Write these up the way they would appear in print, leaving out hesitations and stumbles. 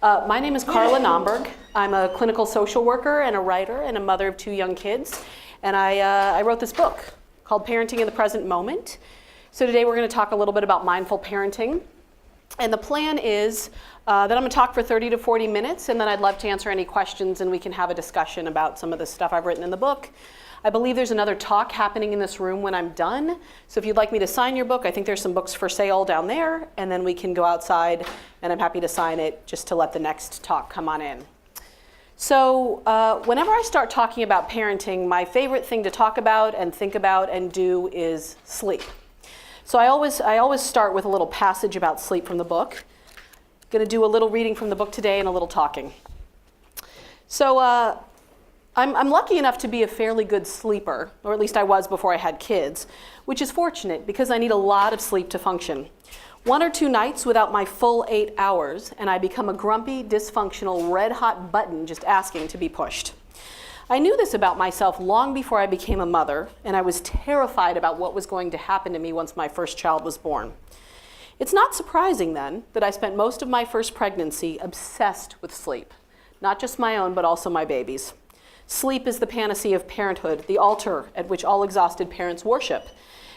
My name is Carla Naumburg. I'm a clinical social worker and a writer and a mother of 2 young kids. And I wrote this book called Parenting in the Present Moment. So today we're going to talk a little bit about mindful parenting. And the plan is that I'm going to talk for 30 to 40 minutes, and then I'd love to answer any questions and we can have a discussion about some of the stuff I've written in the book. I believe there's another talk happening in this room when I'm done. So if you'd like me to sign your book, I think there's some books for sale down there, and then we can go outside, and I'm happy to sign it just to let the next talk come on in. So whenever I start talking about parenting, my favorite thing to talk about and think about and do is sleep. So I always start with a little passage about sleep from the book. Going to do a little reading from the book today and a little talking. So I'm lucky enough to be a fairly good sleeper, or at least I was before I had kids, which is fortunate because I need a lot of sleep to function. 1 or 2 nights without my full 8 hours, and I become a grumpy, dysfunctional, red-hot button just asking to be pushed. I knew this about myself long before I became a mother, and I was terrified about what was going to happen to me once my first child was born. It's not surprising, then, that I spent most of my first pregnancy obsessed with sleep, not just my own, but also my baby's. Sleep is the panacea of parenthood, the altar at which all exhausted parents worship.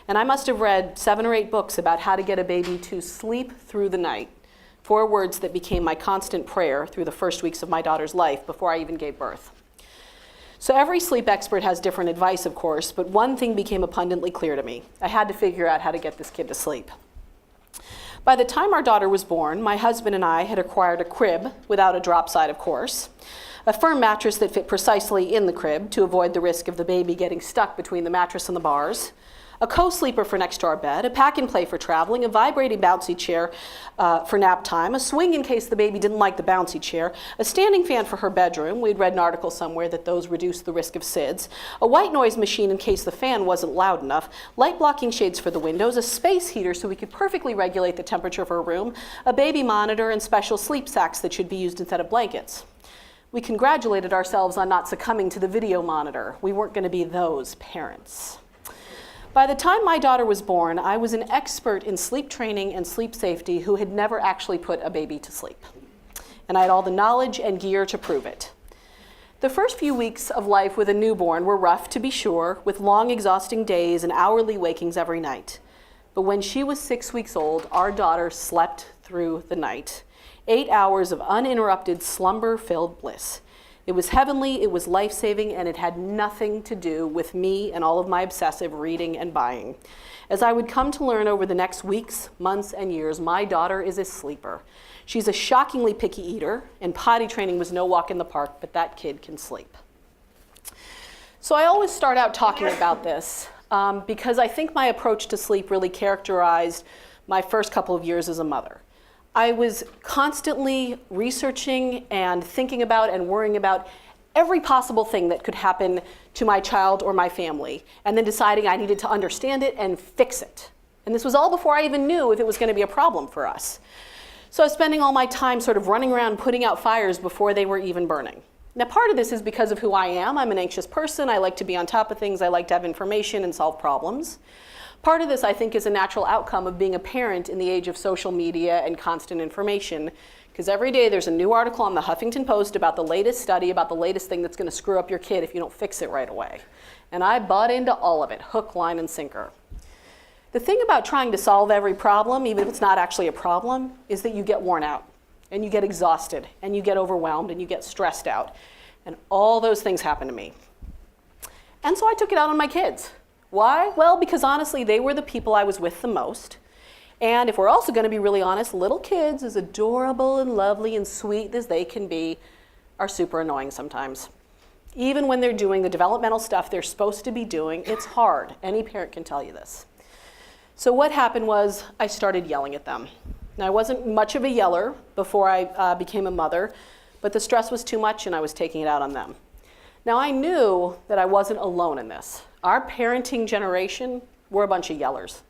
And I must have read 7 or 8 books about how to get a baby to sleep through the night. 4 words that became my constant prayer through the first weeks of my daughter's life before I even gave birth. So every sleep expert has different advice, of course, but one thing became abundantly clear to me. I had to figure out how to get this kid to sleep. By the time our daughter was born, my husband and I had acquired a crib, without a drop side, of course, a firm mattress that fit precisely in the crib to avoid the risk of the baby getting stuck between the mattress and the bars, a co-sleeper for next to our bed, a pack-and-play for traveling, a vibrating bouncy chair for nap time, a swing in case the baby didn't like the bouncy chair, a standing fan for her bedroom — we'd read an article somewhere that those reduce the risk of SIDS — a white noise machine in case the fan wasn't loud enough, light-blocking shades for the windows, a space heater so we could perfectly regulate the temperature of her room, a baby monitor, and special sleep sacks that should be used instead of blankets. We congratulated ourselves on not succumbing to the video monitor. We weren't going to be those parents. By the time my daughter was born, I was an expert in sleep training and sleep safety who had never actually put a baby to sleep. And I had all the knowledge and gear to prove it. The first few weeks of life with a newborn were rough, to be sure, with long, exhausting days and hourly wakings every night. But when she was 6 weeks old, our daughter slept through the night. 8 hours of uninterrupted, slumber-filled bliss. It was heavenly, it was life-saving, and it had nothing to do with me and all of my obsessive reading and buying. As I would come to learn over the next weeks, months, and years, my daughter is a sleeper. She's a shockingly picky eater, and potty training was no walk in the park, but that kid can sleep. So I always start out talking about this because I think my approach to sleep really characterized my first couple of years as a mother. I was constantly researching and thinking about and worrying about every possible thing that could happen to my child or my family, and then deciding I needed to understand it and fix it. And this was all before I even knew if it was going to be a problem for us. So I was spending all my time sort of running around putting out fires before they were even burning. Now, part of this is because of who I am. I'm an anxious person. I like to be on top of things. I like to have information and solve problems. Part of this, I think, is a natural outcome of being a parent in the age of social media and constant information, because every day there's a new article on the Huffington Post about the latest study, about the latest thing that's going to screw up your kid if you don't fix it right away. And I bought into all of it, hook, line, and sinker. The thing about trying to solve every problem, even if it's not actually a problem, is that you get worn out, and you get exhausted, and you get overwhelmed, and you get stressed out. And all those things happen to me. And so I took it out on my kids. Why? Well, because honestly, they were the people I was with the most. And if we're also going to be really honest, little kids, as adorable and lovely and sweet as they can be, are super annoying sometimes. Even when they're doing the developmental stuff they're supposed to be doing, it's hard. Any parent can tell you this. So what happened was I started yelling at them. Now, I wasn't much of a yeller before I became a mother, but the stress was too much and I was taking it out on them. Now, I knew that I wasn't alone in this. Our parenting generation were a bunch of yellers.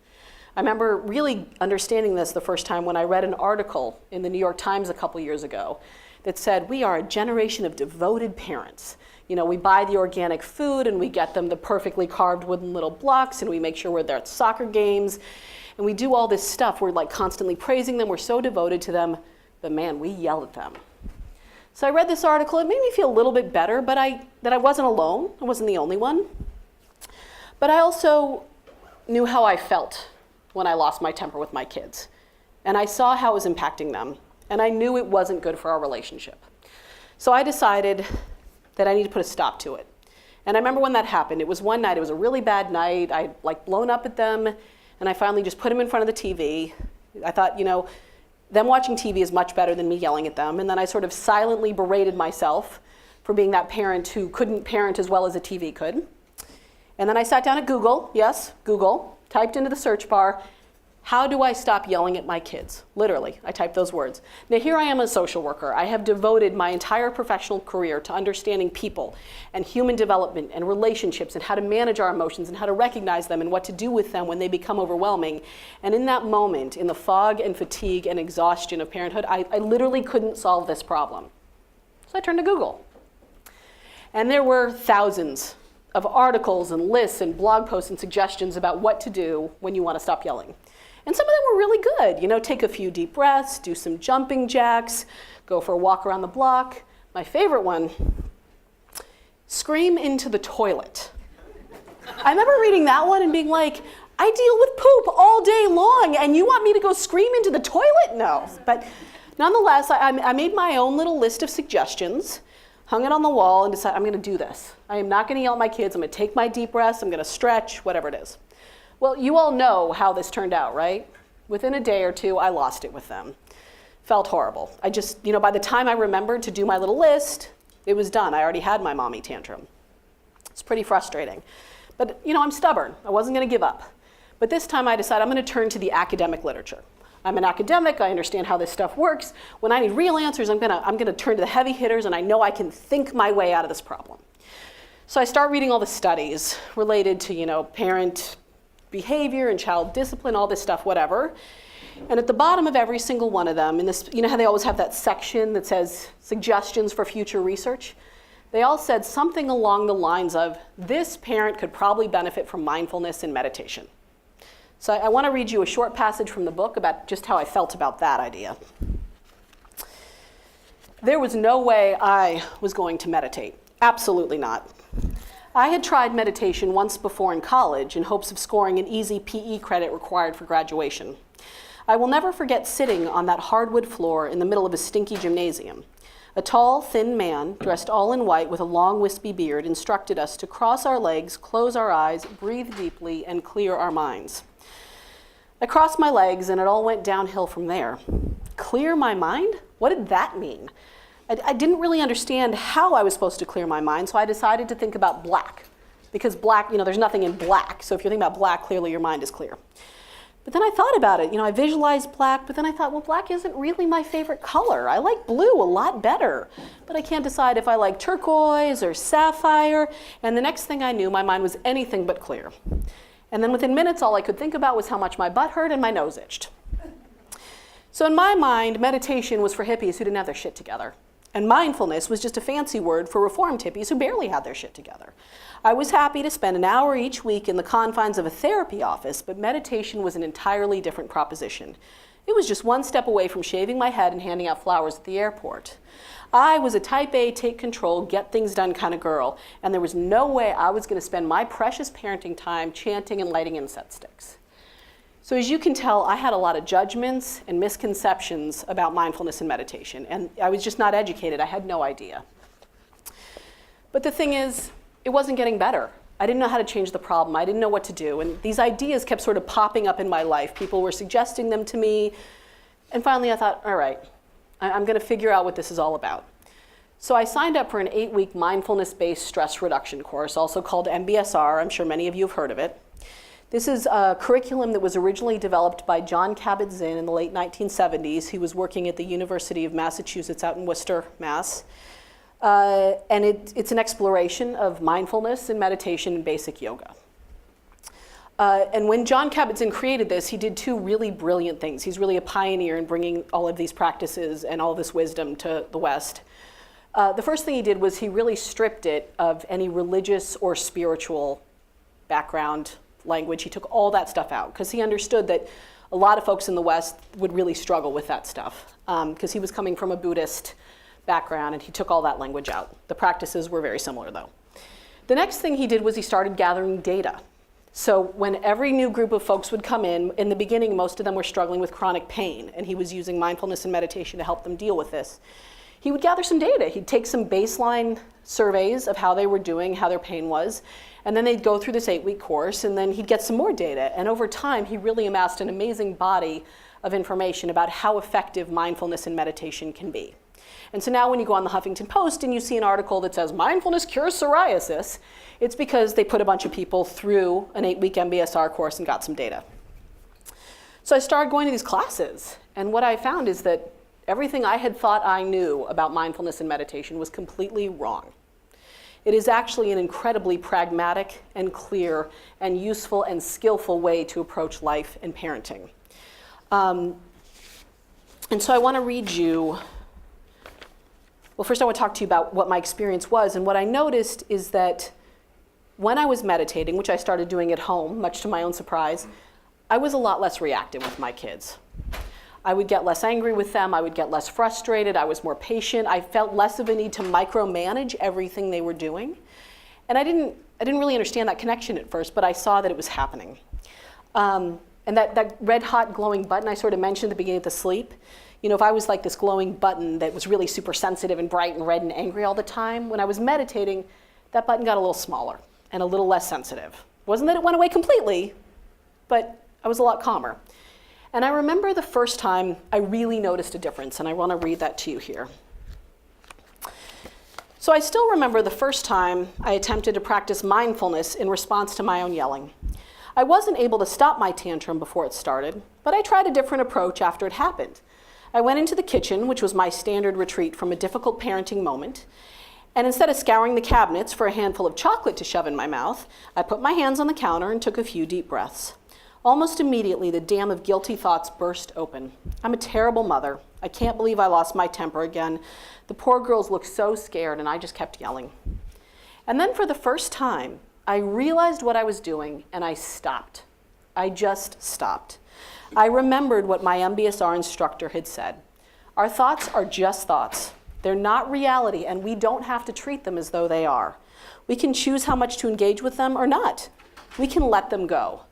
I remember really understanding this the first time when I read an article in the New York Times a couple years ago that said, we are a generation of devoted parents. You know, we buy the organic food and we get them the perfectly carved wooden little blocks, and we make sure we're there at soccer games, and we do all this stuff. We're like constantly praising them. We're so devoted to them, but man, we yell at them. So I read this article. It made me feel a little bit better, but that I wasn't alone. I wasn't the only one. But I also knew how I felt when I lost my temper with my kids. And I saw how it was impacting them. And I knew it wasn't good for our relationship. So I decided that I need to put a stop to it. And I remember when that happened. It was one night. It was a really bad night. I'd blown up at them. And I finally just put them in front of the TV. I thought, them watching TV is much better than me yelling at them. And then I sort of silently berated myself for being that parent who couldn't parent as well as a TV could. And then I sat down at Google, yes, Google, typed into the search bar, how do I stop yelling at my kids? Literally, I typed those words. Now here I am a social worker. I have devoted my entire professional career to understanding people and human development and relationships and how to manage our emotions and how to recognize them and what to do with them when they become overwhelming. And in that moment, in the fog and fatigue and exhaustion of parenthood, I literally couldn't solve this problem. So I turned to Google. And there were thousands of articles and lists and blog posts and suggestions about what to do when you want to stop yelling. And some of them were really good. Take a few deep breaths, do some jumping jacks, go for a walk around the block. My favorite one, scream into the toilet. I remember reading that one and being like, I deal with poop all day long, and you want me to go scream into the toilet? No. But nonetheless, I made my own little list of suggestions, hung it on the wall, and decided I'm going to do this. I am not going to yell at my kids. I'm going to take my deep breaths. I'm going to stretch, whatever it is. Well, you all know how this turned out, right? Within a day or two, I lost it with them. Felt horrible. I just, by the time I remembered to do my little list, it was done. I already had my mommy tantrum. It's pretty frustrating. But, I'm stubborn. I wasn't going to give up. But this time I decided I'm going to turn to the academic literature. I'm an academic. I understand how this stuff works. When I need real answers, I'm going to turn to the heavy hitters, and I know I can think my way out of this problem. So I start reading all the studies related to, parent behavior and child discipline, all this stuff, whatever. And at the bottom of every single one of them, in this, how they always have that section that says suggestions for future research? They all said something along the lines of, this parent could probably benefit from mindfulness and meditation. So I want to read you a short passage from the book about just how I felt about that idea. There was no way I was going to meditate. Absolutely not. I had tried meditation once before in college in hopes of scoring an easy PE credit required for graduation. I will never forget sitting on that hardwood floor in the middle of a stinky gymnasium. A tall, thin man, dressed all in white with a long, wispy beard, instructed us to cross our legs, close our eyes, breathe deeply, and clear our minds. I crossed my legs, and it all went downhill from there. Clear my mind? What did that mean? I didn't really understand how I was supposed to clear my mind, so I decided to think about black. Because black, there's nothing in black, so if you're thinking about black, clearly your mind is clear. But then I thought about it. I visualized black, but then I thought, well, black isn't really my favorite color. I like blue a lot better. But I can't decide if I like turquoise or sapphire. And the next thing I knew, my mind was anything but clear. And then within minutes, all I could think about was how much my butt hurt and my nose itched. So in my mind, meditation was for hippies who didn't have their shit together. And mindfulness was just a fancy word for reformed hippies who barely had their shit together. I was happy to spend an hour each week in the confines of a therapy office, but meditation was an entirely different proposition. It was just one step away from shaving my head and handing out flowers at the airport. I was a type A, take control, get things done kind of girl, and there was no way I was going to spend my precious parenting time chanting and lighting incense sticks. So as you can tell, I had a lot of judgments and misconceptions about mindfulness and meditation, and I was just not educated. I had no idea. But the thing is, it wasn't getting better. I didn't know how to change the problem. I didn't know what to do, and these ideas kept sort of popping up in my life. People were suggesting them to me, and finally I thought, all right, I'm going to figure out what this is all about. So I signed up for an 8-week mindfulness-based stress reduction course, also called MBSR. I'm sure many of you have heard of it. This is a curriculum that was originally developed by John Kabat-Zinn in the late 1970s. He was working at the University of Massachusetts out in Worcester, Mass. And it's an exploration of mindfulness and meditation and basic yoga. And when John Kabat-Zinn created this, he did two really brilliant things. He's really a pioneer in bringing all of these practices and all this wisdom to the West. The first thing he did was he really stripped it of any religious or spiritual background language. He took all that stuff out because he understood that a lot of folks in the West would really struggle with that stuff because he was coming from a Buddhist background, and he took all that language out. The practices were very similar, though. The next thing he did was he started gathering data. So when every new group of folks would come in the beginning, most of them were struggling with chronic pain, and he was using mindfulness and meditation to help them deal with this. He would gather some data. He'd take some baseline surveys of how they were doing, how their pain was, and then they'd go through this 8-week course, and then he'd get some more data. And over time, he really amassed an amazing body of information about how effective mindfulness and meditation can be. And so now when you go on the Huffington Post and you see an article that says, mindfulness cures psoriasis, it's because they put a bunch of people through an 8-week MBSR course and got some data. So I started going to these classes, and what I found is that everything I had thought I knew about mindfulness and meditation was completely wrong. It is actually an incredibly pragmatic and clear and useful and skillful way to approach life and parenting. And so I want to read you, well, first I want to talk to you about what my experience was. And what I noticed is that when I was meditating, which I started doing at home, much to my own surprise, I was a lot less reactive with my kids. I would get less angry with them. I would get less frustrated. I was more patient. I felt less of a need to micromanage everything they were doing. And I didn't really understand that connection at first, but I saw that it was happening. And that red hot glowing button I sort of mentioned at the beginning of the sleep, if I was like this glowing button that was really super sensitive and bright and red and angry all the time, when I was meditating, that button got a little smaller and a little less sensitive. It wasn't that it went away completely, but I was a lot calmer. And I remember the first time I really noticed a difference, and I want to read that to you here. So I still remember the first time I attempted to practice mindfulness in response to my own yelling. I wasn't able to stop my tantrum before it started, but I tried a different approach after it happened. I went into the kitchen, which was my standard retreat from a difficult parenting moment, and instead of scouring the cabinets for a handful of chocolate to shove in my mouth, I put my hands on the counter and took a few deep breaths. Almost immediately, the dam of guilty thoughts burst open. I'm a terrible mother. I can't believe I lost my temper again. The poor girls looked so scared, and I just kept yelling. And then for the first time, I realized what I was doing, and I stopped. I just stopped. I remembered what my MBSR instructor had said. Our thoughts are just thoughts. They're not reality, and we don't have to treat them as though they are. We can choose how much to engage with them or not. We can let them go.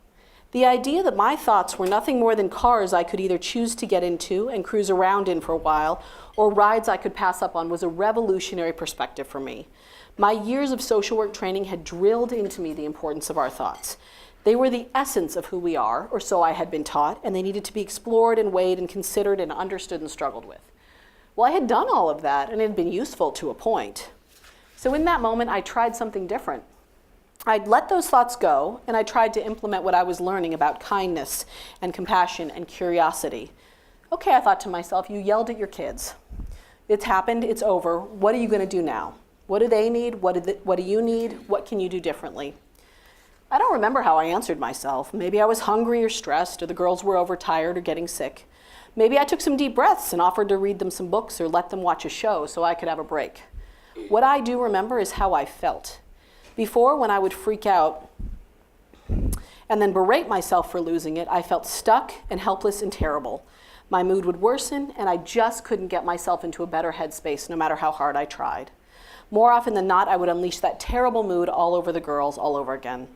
The idea that my thoughts were nothing more than cars I could either choose to get into and cruise around in for a while, or rides I could pass up on was a revolutionary perspective for me. My years of social work training had drilled into me the importance of our thoughts. They were the essence of who we are, or so I had been taught, and they needed to be explored and weighed and considered and understood and struggled with. Well, I had done all of that, and it had been useful to a point. So in that moment, I tried something different. I'd let those thoughts go, and I tried to implement what I was learning about kindness and compassion and curiosity. Okay, I thought to myself, you yelled at your kids. It's happened, it's over. What are you going to do now? What do they need? What do you need? What can you do differently? I don't remember how I answered myself. Maybe I was hungry or stressed, or the girls were overtired or getting sick. Maybe I took some deep breaths and offered to read them some books or let them watch a show so I could have a break. What I do remember is how I felt. Before, when I would freak out and then berate myself for losing it, I felt stuck and helpless and terrible. My mood would worsen, and I just couldn't get myself into a better headspace no matter how hard I tried. More often than not, I would unleash that terrible mood all over the girls all over again.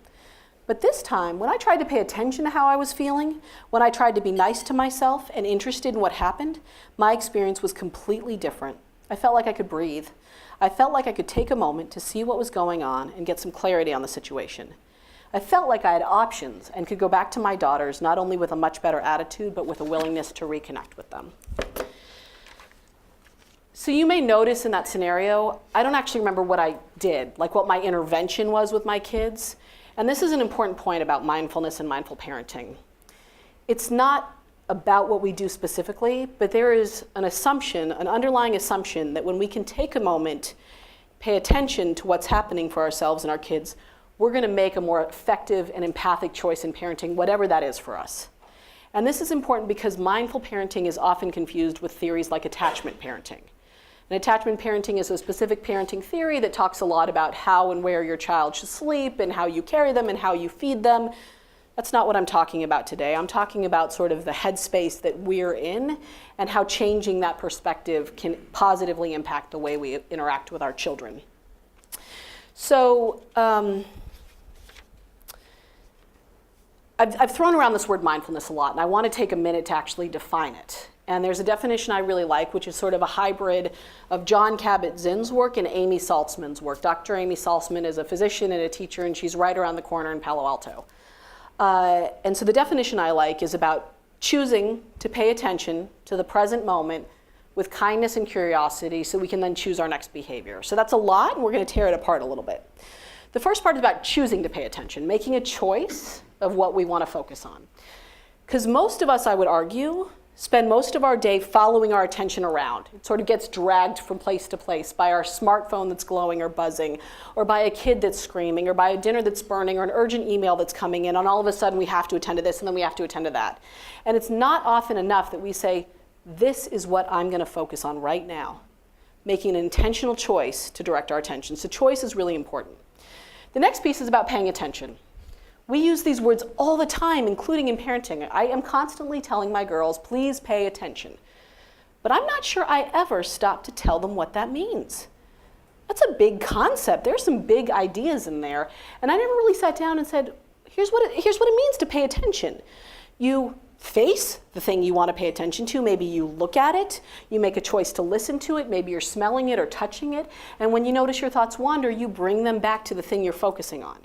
But this time, when I tried to pay attention to how I was feeling, when I tried to be nice to myself and interested in what happened, my experience was completely different. I felt like I could breathe. I felt like I could take a moment to see what was going on and get some clarity on the situation. I felt like I had options and could go back to my daughters not only with a much better attitude, but with a willingness to reconnect with them. So you may notice in that scenario, I don't actually remember what I did, like what my intervention was with my kids. And this is an important point about mindfulness and mindful parenting. It's not about what we do specifically, but there is an assumption, an underlying assumption that when we can take a moment, pay attention to what's happening for ourselves and our kids, we're going to make a more effective and empathic choice in parenting, whatever that is for us. And this is important because mindful parenting is often confused with theories like attachment parenting. And attachment parenting is a specific parenting theory that talks a lot about how and where your child should sleep and how you carry them and how you feed them. That's not what I'm talking about today. I'm talking about sort of the headspace that we're in and how changing that perspective can positively impact the way we interact with our children. So I've thrown around this word mindfulness a lot, and I want to take a minute to actually define it. And there's a definition I really like, which is sort of a hybrid of John Kabat-Zinn's work and Amy Salzman's work. Dr. Amy Salzman is a physician and a teacher, and she's right around the corner in Palo Alto. And so the definition I like is about choosing to pay attention to the present moment with kindness and curiosity so we can then choose our next behavior. So that's a lot, and we're going to tear it apart a little bit. The first part is about choosing to pay attention, making a choice of what we want to focus on. Because most of us, I would argue, spend most of our day following our attention around. It sort of gets dragged from place to place by our smartphone that's glowing or buzzing, or by a kid that's screaming, or by a dinner that's burning, or an urgent email that's coming in, and all of a sudden we have to attend to this, and then we have to attend to that. And it's not often enough that we say, this is what I'm going to focus on right now, making an intentional choice to direct our attention. So choice is really important. The next piece is about paying attention. We use these words all the time, including in parenting. I am constantly telling my girls, please pay attention. But I'm not sure I ever stop to tell them what that means. That's a big concept. There's some big ideas in there. And I never really sat down and said, here's what it means to pay attention. You face the thing you want to pay attention to. Maybe you look at it. You make a choice to listen to it. Maybe you're smelling it or touching it. And when you notice your thoughts wander, you bring them back to the thing you're focusing on.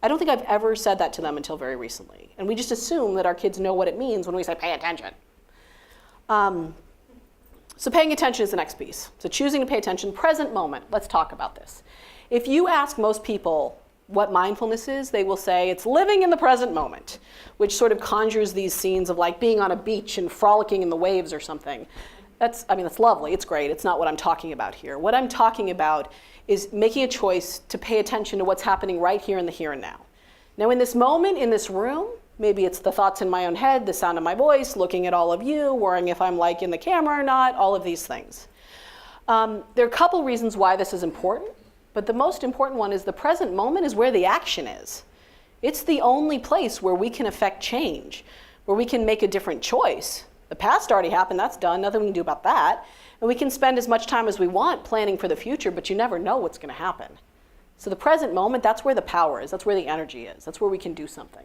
I don't think I've ever said that to them until very recently. And we just assume that our kids know what it means when we say pay attention. So paying attention is the next piece. So choosing to pay attention, present moment. Let's talk about this. If you ask most people what mindfulness is, they will say it's living in the present moment, which sort of conjures these scenes of like being on a beach and frolicking in the waves or something. That's lovely, it's great. It's not what I'm talking about here. What I'm talking about is making a choice to pay attention to what's happening right here in the here and now. Now in this moment, in this room, maybe it's the thoughts in my own head, the sound of my voice, looking at all of you, worrying if I'm like in the camera or not, all of these things. There are a couple reasons why this is important, but the most important one is the present moment is where the action is. It's the only place where we can affect change, where we can make a different choice. The past already happened, that's done, nothing we can do about that. And we can spend as much time as we want planning for the future, but you never know what's going to happen. So the present moment, that's where the power is, that's where the energy is, that's where we can do something.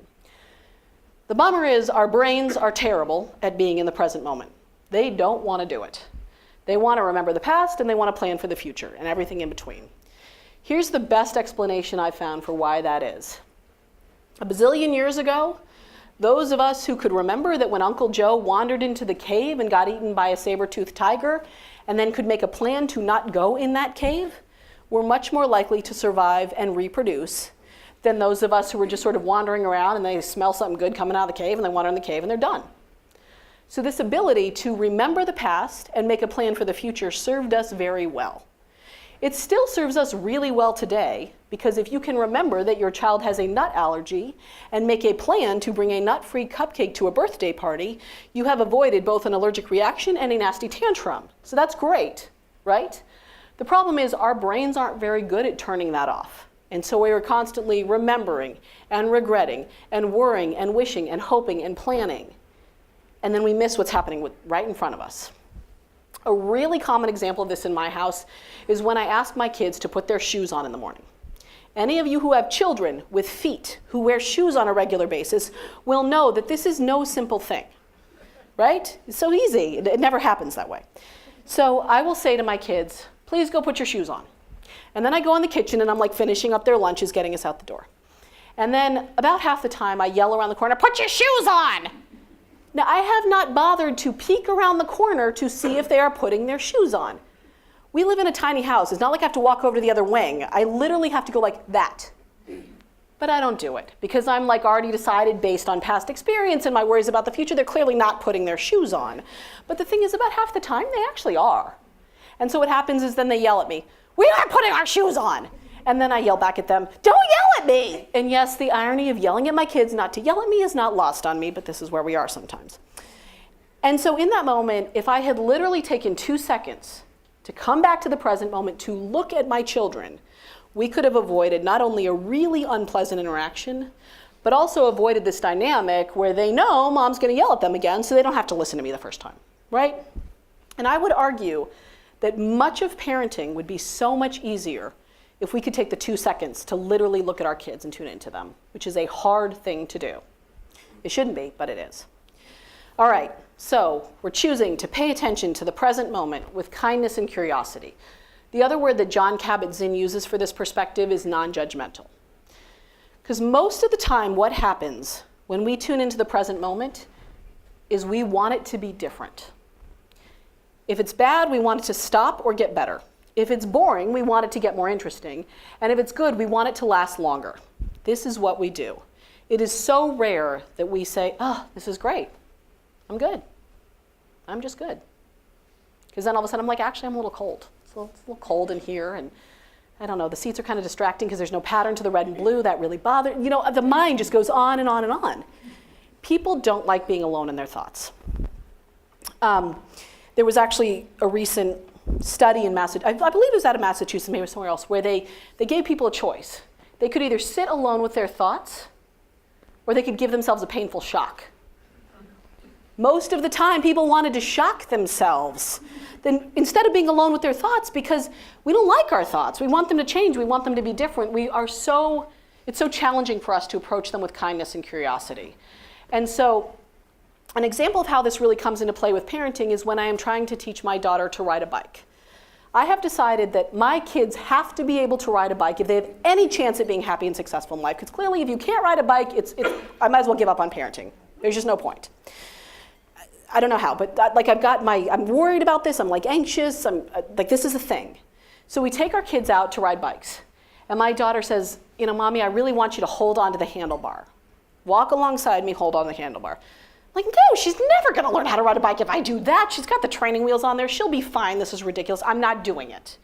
The bummer is our brains are terrible at being in the present moment. They don't want to do it. They want to remember the past and they want to plan for the future and everything in between. Here's the best explanation I've found for why that is. A bazillion years ago, those of us who could remember that when Uncle Joe wandered into the cave and got eaten by a saber-toothed tiger, and then could make a plan to not go in that cave, were much more likely to survive and reproduce than those of us who were just sort of wandering around and they smell something good coming out of the cave and they wander in the cave and they're done. So this ability to remember the past and make a plan for the future served us very well. It still serves us really well today, because if you can remember that your child has a nut allergy and make a plan to bring a nut-free cupcake to a birthday party, you have avoided both an allergic reaction and a nasty tantrum. So that's great, right? The problem is our brains aren't very good at turning that off. And so we are constantly remembering and regretting and worrying and wishing and hoping and planning. And then we miss what's happening right in front of us. A really common example of this in my house is when I ask my kids to put their shoes on in the morning. Any of you who have children with feet who wear shoes on a regular basis will know that this is no simple thing, right? It's so easy. It never happens that way. So I will say to my kids, please go put your shoes on. And then I go in the kitchen and I'm like finishing up their lunches, getting us out the door. And then about half the time I yell around the corner, put your shoes on! Now, I have not bothered to peek around the corner to see if they are putting their shoes on. We live in a tiny house. It's not like I have to walk over to the other wing. I literally have to go like that. But I don't do it because I'm like already decided based on past experience and my worries about the future, they're clearly not putting their shoes on. But the thing is, about half the time, they actually are. And so what happens is then they yell at me, we are putting our shoes on. And then I yell back at them, don't yell at me! And yes, the irony of yelling at my kids not to yell at me is not lost on me, but this is where we are sometimes. And so in that moment, if I had literally taken 2 seconds to come back to the present moment, to look at my children, we could have avoided not only a really unpleasant interaction, but also avoided this dynamic where they know mom's going to yell at them again, so they don't have to listen to me the first time, right? And I would argue that much of parenting would be so much easier if we could take the 2 seconds to literally look at our kids and tune into them, which is a hard thing to do. It shouldn't be, but it is. All right, so we're choosing to pay attention to the present moment with kindness and curiosity. The other word that Jon Kabat-Zinn uses for this perspective is non-judgmental. Because most of the time, what happens when we tune into the present moment is we want it to be different. If it's bad, we want it to stop or get better. If it's boring, we want it to get more interesting. And if it's good, we want it to last longer. This is what we do. It is so rare that we say, oh, this is great. I'm good. I'm just good. Because then all of a sudden I'm like, actually, I'm a little cold. It's a little cold in here. And I don't know, the seats are kind of distracting because there's no pattern to the red and blue. That really bothers. You know, the mind just goes on and on and on. People don't like being alone in their thoughts. There was actually a recent study in Massachusetts, I believe it was out of Massachusetts, maybe somewhere else, where they gave people a choice. They could either sit alone with their thoughts, or they could give themselves a painful shock. Most of the time, people wanted to shock themselves then instead of being alone with their thoughts, because we don't like our thoughts. We want them to change. We want them to be different. It's so challenging for us to approach them with kindness and curiosity. And so an example of how this really comes into play with parenting is when I am trying to teach my daughter to ride a bike. I have decided that my kids have to be able to ride a bike if they have any chance at being happy and successful in life. Because clearly, if you can't ride a bike, I might as well give up on parenting. There's just no point. I don't know how, but I'm worried about this. I'm like anxious. I'm like, this is a thing. So we take our kids out to ride bikes. And my daughter says, you know, Mommy, I really want you to hold on to the handlebar. Walk alongside me, hold on to the handlebar. Like, no, she's never going to learn how to ride a bike if I do that. She's got the training wheels on there. She'll be fine. This is ridiculous. I'm not doing it.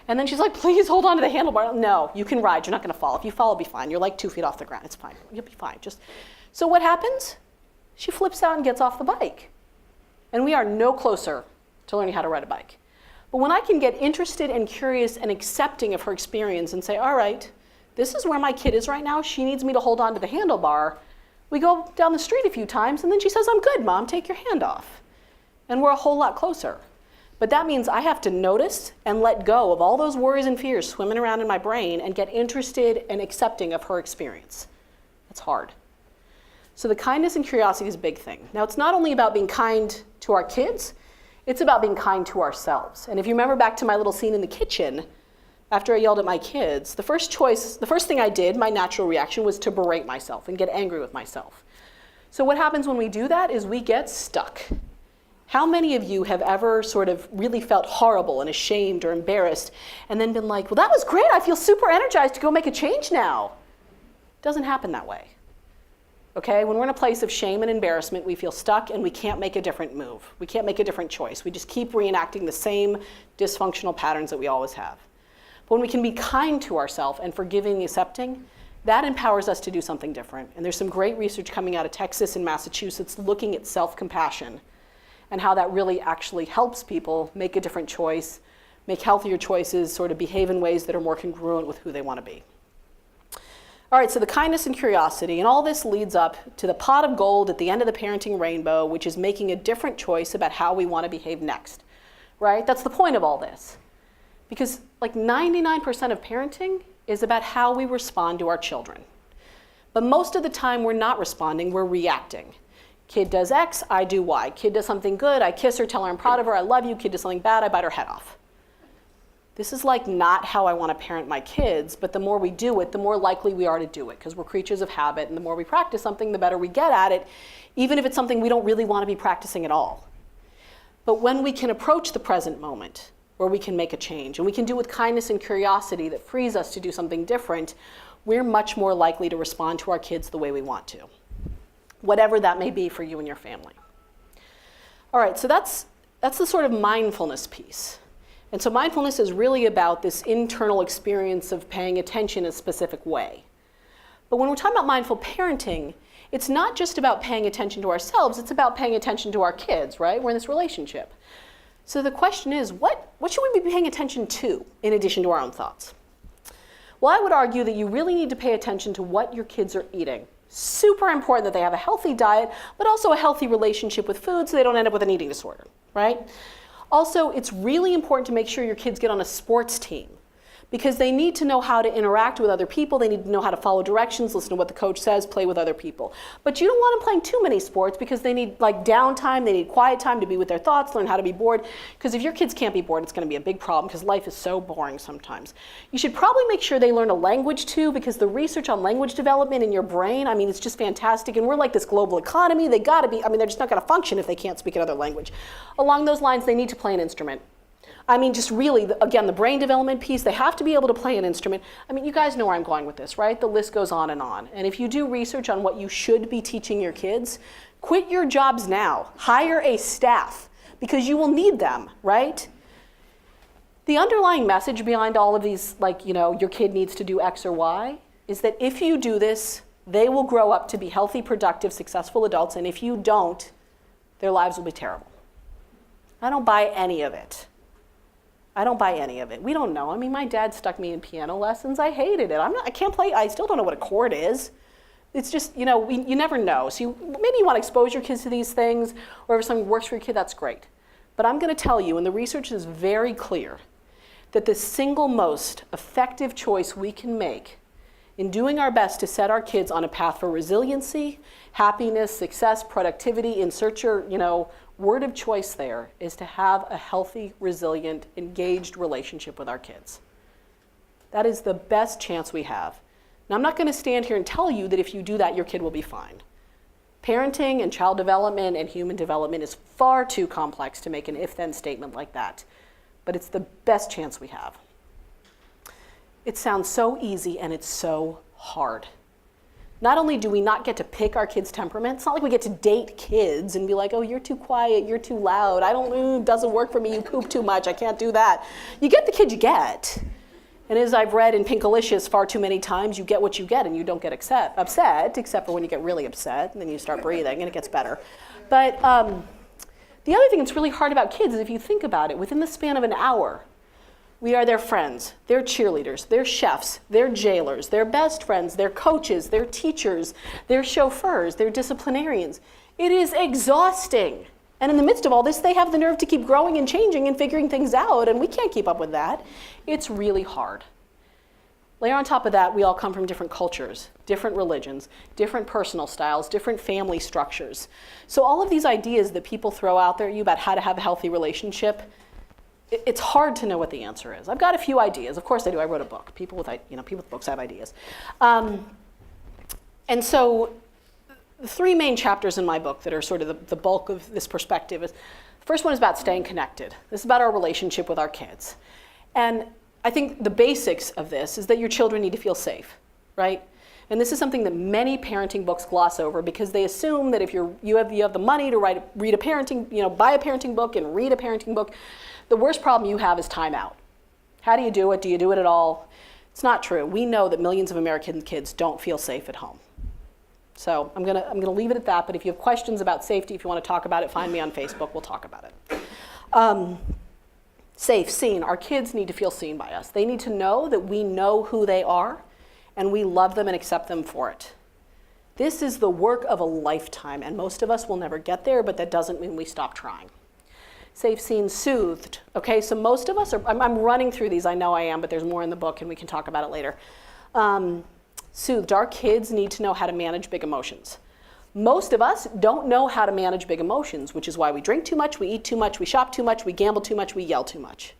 And then she's like, please hold on to the handlebar. No, you can ride. You're not going to fall. If you fall, it'll be fine. You're like 2 feet off the ground. It's fine. You'll be fine. So what happens? She flips out and gets off the bike. And we are no closer to learning how to ride a bike. But when I can get interested and curious and accepting of her experience and say, all right, this is where my kid is right now. She needs me to hold on to the handlebar. We go down the street a few times, and then she says, I'm good, Mom, take your hand off. And we're a whole lot closer. But that means I have to notice and let go of all those worries and fears swimming around in my brain and get interested and accepting of her experience. That's hard. So the kindness and curiosity is a big thing. Now, it's not only about being kind to our kids, it's about being kind to ourselves. And if you remember back to my little scene in the kitchen, after I yelled at my kids, the first thing I did, my natural reaction, was to berate myself and get angry with myself. So what happens when we do that is we get stuck. How many of you have ever sort of really felt horrible and ashamed or embarrassed and then been like, well, that was great. I feel super energized to go make a change now. It doesn't happen that way. Okay, when we're in a place of shame and embarrassment, we feel stuck and we can't make a different move. We can't make a different choice. We just keep reenacting the same dysfunctional patterns that we always have. But when we can be kind to ourselves and forgiving and accepting, that empowers us to do something different. And there's some great research coming out of Texas and Massachusetts looking at self-compassion and how that really actually helps people make a different choice, make healthier choices, sort of behave in ways that are more congruent with who they want to be. All right, so the kindness and curiosity, and all this leads up to the pot of gold at the end of the parenting rainbow, which is making a different choice about how we want to behave next, right? That's the point of all this. Because like 99% of parenting is about how we respond to our children. But most of the time we're not responding, we're reacting. Kid does X, I do Y. Kid does something good, I kiss her, tell her I'm proud of her, I love you. Kid does something bad, I bite her head off. This is like not how I want to parent my kids, but the more we do it, the more likely we are to do it, because we're creatures of habit, and the more we practice something, the better we get at it, even if it's something we don't really want to be practicing at all. But when we can approach the present moment, where we can make a change, and we can do it with kindness and curiosity that frees us to do something different, we're much more likely to respond to our kids the way we want to, whatever that may be for you and your family. All right, so that's the sort of mindfulness piece. And so mindfulness is really about this internal experience of paying attention in a specific way. But when we're talking about mindful parenting, it's not just about paying attention to ourselves, it's about paying attention to our kids, right? We're in this relationship. So the question is, what should we be paying attention to in addition to our own thoughts? Well, I would argue that you really need to pay attention to what your kids are eating, Super important that they have a healthy diet, but also a healthy relationship with food so they don't end up with an eating disorder, right? Also, it's really important to make sure your kids get on a sports team because they need to know how to interact with other people. They need to know how to follow directions, listen to what the coach says, play with other people. But you don't want them playing too many sports because they need like downtime, they need quiet time to be with their thoughts, learn how to be bored. Because if your kids can't be bored, it's going to be a big problem because life is so boring sometimes. You should probably make sure they learn a language too because the research on language development in your brain, I mean, it's just fantastic. And we're like this global economy. They got to be, I mean, they're just not going to function if they can't speak another language. Along those lines, they need to play an instrument. I mean, just really, again, the brain development piece, they have to be able to play an instrument. I mean, you guys know where I'm going with this, right? The list goes on. And if you do research on what you should be teaching your kids, quit your jobs now. Hire a staff because you will need them, right? The underlying message behind all of these, like, you know, your kid needs to do X or Y, is that if you do this, they will grow up to be healthy, productive, successful adults. And if you don't, their lives will be terrible. I don't buy any of it. I don't buy any of it. We don't know. I mean, my dad stuck me in piano lessons. I hated it. I can't play. I still don't know what a chord is. It's just, you know, you never know. So maybe you want to expose your kids to these things, or if something works for your kid, that's great. But I'm going to tell you, and the research is very clear, that the single most effective choice we can make in doing our best to set our kids on a path for resiliency, happiness, success, productivity, insert your, you know, word of choice there is to have a healthy, resilient, engaged relationship with our kids. That is the best chance we have. Now, I'm not going to stand here and tell you that if you do that, your kid will be fine. Parenting and child development and human development is far too complex to make an if-then statement like that. But it's the best chance we have. It sounds so easy and it's so hard. Not only do we not get to pick our kids' temperament, it's not like we get to date kids and be like, oh, you're too quiet, you're too loud, it doesn't work for me, you poop too much, I can't do that. You get the kid you get. And as I've read in Pinkalicious far too many times, you get what you get and you don't get upset, except for when you get really upset, and then you start breathing and it gets better. But the other thing that's really hard about kids is if you think about it, within the span of an hour, we are their friends, their cheerleaders, their chefs, their jailers, their best friends, their coaches, their teachers, their chauffeurs, their disciplinarians. It is exhausting. And in the midst of all this, they have the nerve to keep growing and changing and figuring things out, and we can't keep up with that. It's really hard. Layer on top of that, we all come from different cultures, different religions, different personal styles, different family structures. So all of these ideas that people throw out there at you about how to have a healthy relationship, it's hard to know what the answer is. I've got a few ideas. Of course I do. I wrote a book. People with books have ideas. And so the three main chapters in my book that are sort of the bulk of this perspective is, the first one is about staying connected. This is about our relationship with our kids. And I think the basics of this is that your children need to feel safe, right? And this is something that many parenting books gloss over because they assume that if you have the money to buy a parenting book and read a parenting book, the worst problem you have is time out. How do you do it? Do you do it at all? It's not true. We know that millions of American kids don't feel safe at home. So I'm gonna leave it at that, but if you have questions about safety, if you want to talk about it, find me on Facebook, we'll talk about it. Safe, seen. Our kids need to feel seen by us. They need to know that we know who they are and we love them and accept them for it. This is the work of a lifetime, and most of us will never get there, but that doesn't mean we stop trying. Safe, seen, soothed. Okay, so most of us I'm running through these, I know I am, but there's more in the book and we can talk about it later. Soothed, our kids need to know how to manage big emotions. Most of us don't know how to manage big emotions, which is why we drink too much, we eat too much, we shop too much, we gamble too much, we yell too much.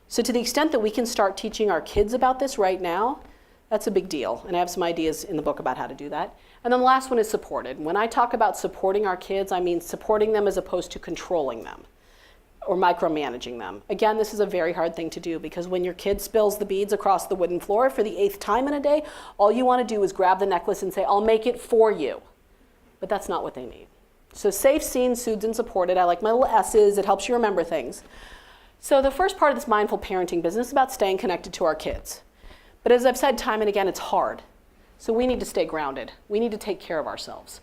So to the extent that we can start teaching our kids about this right now, that's a big deal. And I have some ideas in the book about how to do that. And then the last one is supported. When I talk about supporting our kids, I mean supporting them as opposed to controlling them or micromanaging them. Again, this is a very hard thing to do because when your kid spills the beads across the wooden floor for the 8th time in a day, all you want to do is grab the necklace and say, I'll make it for you. But that's not what they need. So safe, seen, soothed, and supported. I like my little S's. It helps you remember things. So the first part of this mindful parenting business is about staying connected to our kids. But as I've said time and again, it's hard. So we need to stay grounded. We need to take care of ourselves.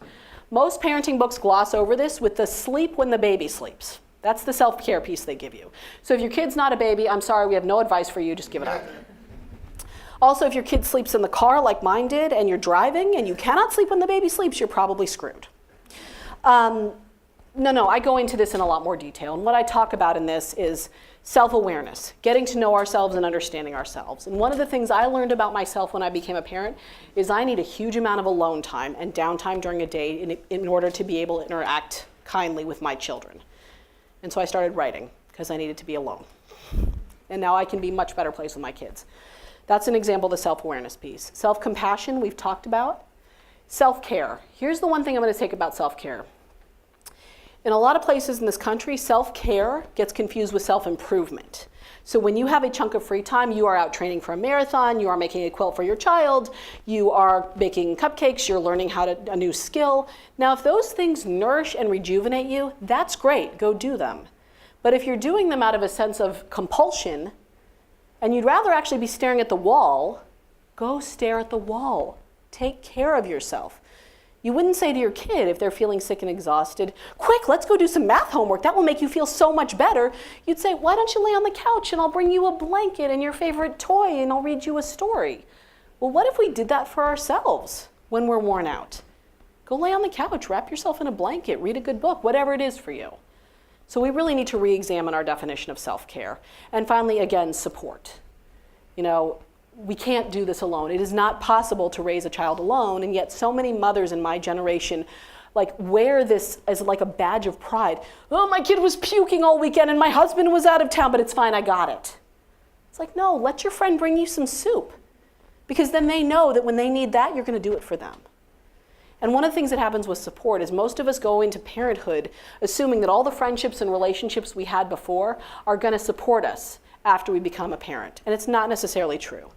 Most parenting books gloss over this with the sleep when the baby sleeps. That's the self-care piece they give you. So if your kid's not a baby, I'm sorry, we have no advice for you, just give it up. Also, if your kid sleeps in the car like mine did and you're driving and you cannot sleep when the baby sleeps, you're probably screwed. No, I go into this in a lot more detail. And what I talk about in this is self-awareness, getting to know ourselves and understanding ourselves. And one of the things I learned about myself when I became a parent is I need a huge amount of alone time and downtime during a day in order to be able to interact kindly with my children. And so I started writing because I needed to be alone. And now I can be a much better place with my kids. That's an example of the self-awareness piece. Self-compassion, we've talked about. Self-care. Here's the one thing I'm going to take about self-care. In a lot of places in this country, self-care gets confused with self-improvement. So when you have a chunk of free time, you are out training for a marathon, you are making a quilt for your child, you are baking cupcakes, you're learning a new skill. Now, if those things nourish and rejuvenate you, that's great, go do them. But if you're doing them out of a sense of compulsion, and you'd rather actually be staring at the wall, go stare at the wall. Take care of yourself. You wouldn't say to your kid if they're feeling sick and exhausted, quick, let's go do some math homework. That will make you feel so much better. You'd say, why don't you lay on the couch and I'll bring you a blanket and your favorite toy and I'll read you a story. Well, what if we did that for ourselves when we're worn out? Go lay on the couch, wrap yourself in a blanket, read a good book, whatever it is for you. So we really need to re-examine our definition of self-care. And finally, again, support. We can't do this alone. It is not possible to raise a child alone, and yet so many mothers in my generation wear this as like a badge of pride. Oh, my kid was puking all weekend and my husband was out of town, but it's fine, I got it. It's like, no, let your friend bring you some soup, because then they know that when they need that, you're going to do it for them. And one of the things that happens with support is most of us go into parenthood assuming that all the friendships and relationships we had before are going to support us after we become a parent, and it's not necessarily true.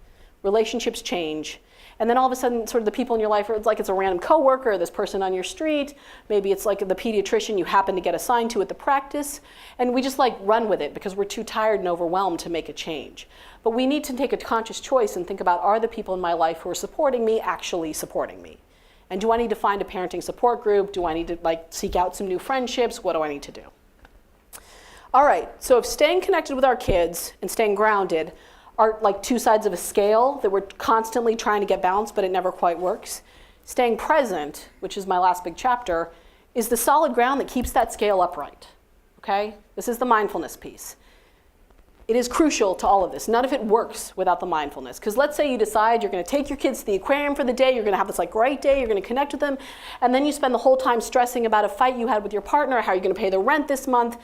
Relationships change, and then all of a sudden, sort of the people in your life, it's like it's a random coworker, this person on your street, maybe it's like the pediatrician you happen to get assigned to at the practice, and we just run with it because we're too tired and overwhelmed to make a change. But we need to take a conscious choice and think about, are the people in my life who are supporting me actually supporting me? And do I need to find a parenting support group? Do I need to seek out some new friendships? What do I need to do? All right, so if staying connected with our kids and staying grounded are like two sides of a scale that we're constantly trying to get balanced, but it never quite works. Staying present, which is my last big chapter, is the solid ground that keeps that scale upright, okay? This is the mindfulness piece. It is crucial to all of this. None of it works without the mindfulness. Because let's say you decide you're going to take your kids to the aquarium for the day, you're going to have this great day, you're going to connect with them, and then you spend the whole time stressing about a fight you had with your partner, how you're going to pay the rent this month.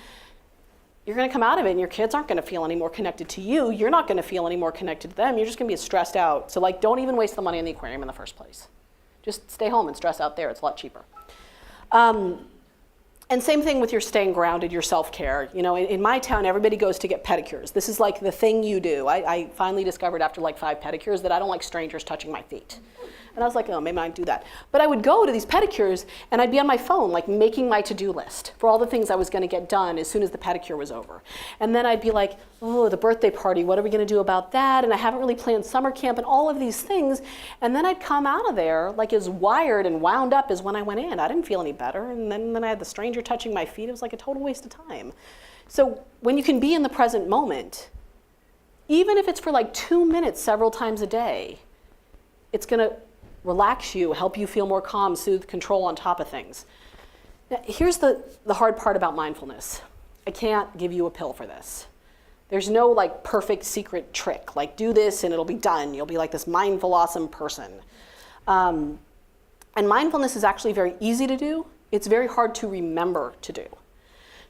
You're going to come out of it and your kids aren't going to feel any more connected to you. You're not going to feel any more connected to them. You're just going to be stressed out. So don't even waste the money on the aquarium in the first place. Just stay home and stress out there. It's a lot cheaper. And same thing with your staying grounded, your self-care. In my town, everybody goes to get pedicures. This is the thing you do. I finally discovered after 5 pedicures that I don't like strangers touching my feet. And I was like, oh, maybe I might do that. But I would go to these pedicures and I'd be on my phone, making my to-do list for all the things I was going to get done as soon as the pedicure was over. And then I'd be like, oh, the birthday party, what are we going to do about that? And I haven't really planned summer camp and all of these things. And then I'd come out of there as wired and wound up as when I went in. I didn't feel any better. And then I had the stranger touching my feet. It was like a total waste of time. So when you can be in the present moment, even if it's for 2 minutes several times a day, it's going to relax you, help you feel more calm, soothe, control on top of things. Now, here's the hard part about mindfulness. I can't give you a pill for this. There's no perfect secret trick, do this and it'll be done. You'll be this mindful, awesome person. And mindfulness is actually very easy to do. It's very hard to remember to do.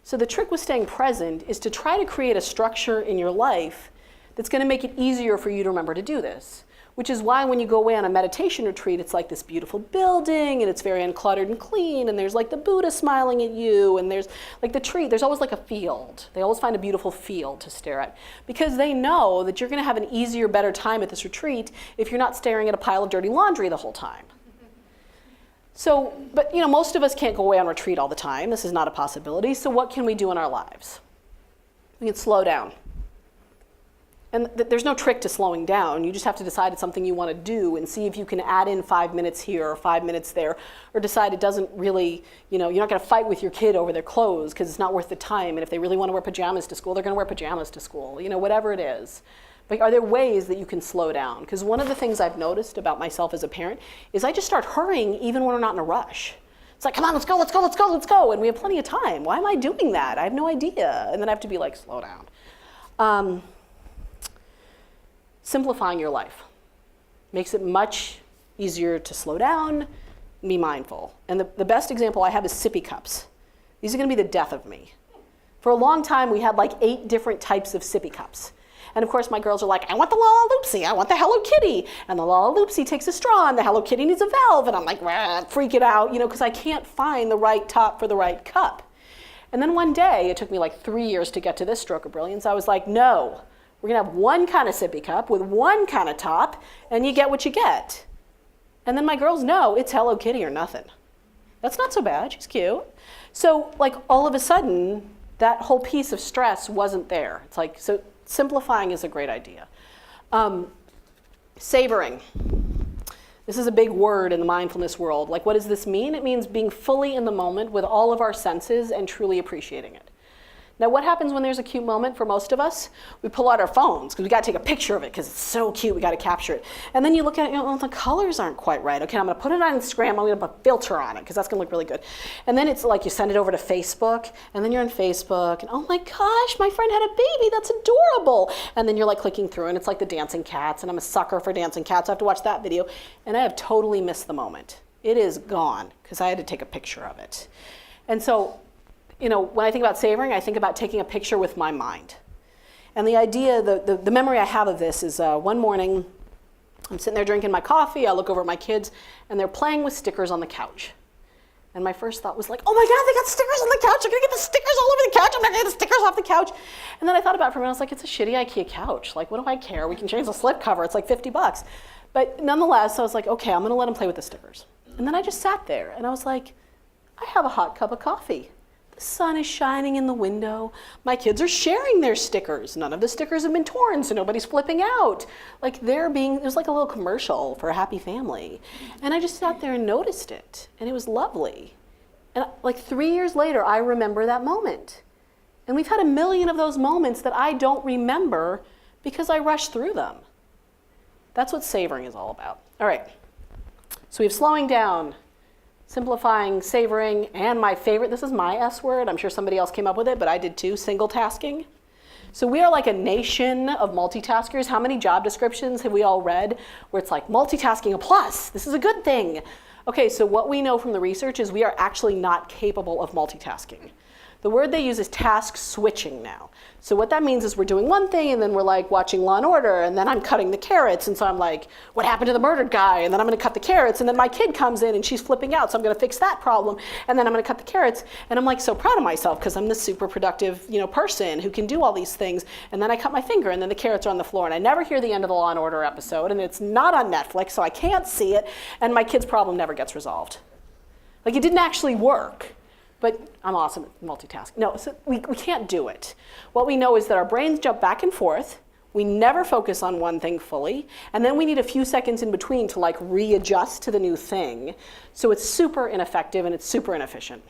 So the trick with staying present is to try to create a structure in your life that's going to make it easier for you to remember to do this. Which is why when you go away on a meditation retreat, it's this beautiful building, and it's very uncluttered and clean, and there's the Buddha smiling at you, and there's the tree. There's always a field. They always find a beautiful field to stare at, because they know that you're going to have an easier, better time at this retreat if you're not staring at a pile of dirty laundry the whole time. So, but most of us can't go away on retreat all the time. This is not a possibility. So what can we do in our lives? We can slow down. And there's no trick to slowing down. You just have to decide it's something you want to do and see if you can add in 5 minutes here or 5 minutes there, or decide it doesn't really, you're not going to fight with your kid over their clothes because it's not worth the time. And if they really want to wear pajamas to school, they're going to wear pajamas to school, whatever it is. But are there ways that you can slow down? Because one of the things I've noticed about myself as a parent is I just start hurrying even when we're not in a rush. It's like, come on, let's go, let's go, let's go, let's go. And we have plenty of time. Why am I doing that? I have no idea. And then I have to be like, slow down. Simplifying your life makes it much easier to slow down and be mindful. And the best example I have is sippy cups. These are going to be the death of me. For a long time, we had like 8 different types of sippy cups. And of course, my girls are like, I want the Lalaloopsy, I want the Hello Kitty. And the Lalaloopsy takes a straw, and the Hello Kitty needs a valve. And I'm like, freaking out, because I can't find the right top for the right cup. And then one day, it took me like 3 years to get to this stroke of brilliance. I was like, no. We're going to have one kind of sippy cup with one kind of top, and you get what you get. And then my girls know it's Hello Kitty or nothing. That's not so bad. She's cute. So, like, all of a sudden, that whole piece of stress wasn't there. It's like, so simplifying is a great idea. Savoring. This is a big word in the mindfulness world. Like, what does this mean? It means being fully in the moment with all of our senses and truly appreciating it. Now, what happens when there's a cute moment for most of us? We pull out our phones because we got to take a picture of it because it's so cute. We got to capture it. And then you look at it, the colors aren't quite right. Okay, I'm going to put it on Instagram. I'm going to put a filter on it because that's going to look really good. And then it's like you send it over to Facebook, and then you're on Facebook, and oh my gosh, my friend had a baby. That's adorable. And then you're like clicking through, and it's like the dancing cats, and I'm a sucker for dancing cats. I have to watch that video, and I have totally missed the moment. It is gone because I had to take a picture of it. And so, when I think about savoring, I think about taking a picture with my mind. And the idea, the memory I have of this is one morning, I'm sitting there drinking my coffee, I look over at my kids, and they're playing with stickers on the couch. And my first thought was like, oh my God, they got stickers on the couch. I'm gonna get the stickers all over the couch. I'm gonna get the stickers off the couch. And then I thought about it for a minute, I was like, it's a shitty IKEA couch. Like, what do I care? We can change the slip cover, it's like $50. But nonetheless, I was like, okay, I'm gonna let them play with the stickers. And then I just sat there, and I was like, I have a hot cup of coffee. The sun is shining in the window. My kids are sharing their stickers. None of the stickers have been torn, so nobody's flipping out. Like there's like a little commercial for a happy family. And I just sat there and noticed it, and it was lovely. And like 3 years later, I remember that moment. And we've had a million of those moments that I don't remember because I rushed through them. That's what savoring is all about. All right, so we have slowing down, simplifying, savoring, and my favorite, this is my S word, I'm sure somebody else came up with it, but I did too, single tasking. So we are like a nation of multitaskers. How many job descriptions have we all read where it's like multitasking a plus, this is a good thing. Okay, so what we know from the research is we are actually not capable of multitasking. The word they use is task switching now. So what that means is we're doing one thing, and then we're like watching Law & Order, and then I'm cutting the carrots, and so I'm like, what happened to the murdered guy? And then I'm gonna cut the carrots, and then my kid comes in and she's flipping out, so I'm gonna fix that problem, and then I'm gonna cut the carrots, and I'm like so proud of myself because I'm this super productive person who can do all these things, and then I cut my finger, and then the carrots are on the floor, and I never hear the end of the Law & Order episode, and it's not on Netflix, so I can't see it, and my kid's problem never gets resolved. Like it didn't actually work. But I'm awesome at multitasking. No, so we can't do it. What we know is that our brains jump back and forth. We never focus on one thing fully. And then we need a few seconds in between to like readjust to the new thing. So it's super ineffective and it's super inefficient.